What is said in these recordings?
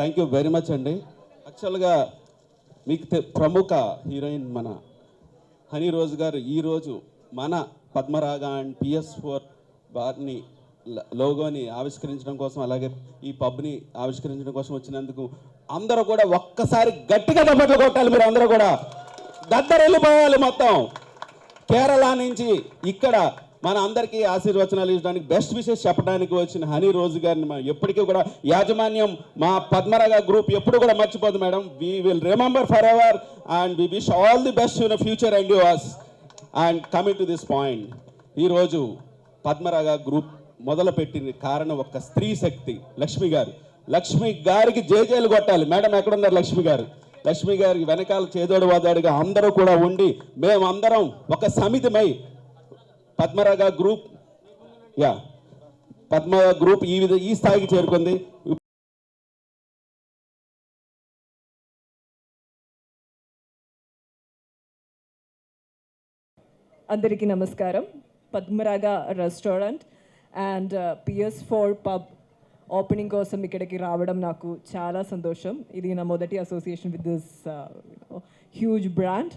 Thank you very much అండి. యాక్చువల్గా మీకు ప్రముఖ హీరోయిన్ మన హనీ రోజ్ గారు ఈరోజు మన పద్మరాగ అండ్ PS4 వారిని లోగోని ఆవిష్కరించడం కోసం, అలాగే ఈ పబ్ని ఆవిష్కరించడం కోసం వచ్చినందుకు అందరూ కూడా ఒక్కసారి గట్టిగా దెబ్బట్లు కొట్టాలి. మీరు అందరూ కూడా దద్దరెళ్ళిపోవాలి. మొత్తం కేరళ నుంచి ఇక్కడ మన అందరికీ ఆశీర్వచనాలు ఇవ్వడానికి, బెస్ట్ విషెస్ చెప్పడానికి వచ్చిన హనీ రోజ్ గారిని మనం ఎప్పటికీ కూడా యాజమాన్యం మా పద్మరాగ గ్రూప్ ఎప్పుడు కూడా మర్చిపోదు madam. We will remember forever and we wish all the best in future and yours. And coming to this point, ఈరోజు పద్మరాగ గ్రూప్ మొదలుపెట్టిన కారణం ఒక స్త్రీ శక్తి లక్ష్మి గారు. లక్ష్మి గారికి జేజేలు కొట్టాలి. మేడం ఎక్కడున్నారు లక్ష్మి గారు? లక్ష్మి గారికి వెనకాల చేదోడు వాదాడుగా అందరూ కూడా ఉండి మేమందరం ఒక సమితిమై పద్మరాగ గ్రూప్ పద్మరాగ గ్రూప్ ఈ స్థాయికి చేరుకుంది. అందరికీ నమస్కారం. Padmaraga restaurant and PS4 pub opening కోసం ఇక్కడికి రావడం నాకు చాలా సంతోషం. ఇది నా మొదటి association with this huge brand.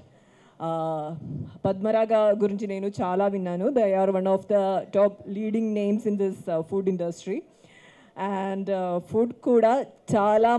Padmaraga గురించి నేను చాలా విన్నాను. They are one of the top leading names in this food industry. And food కూడా చాలా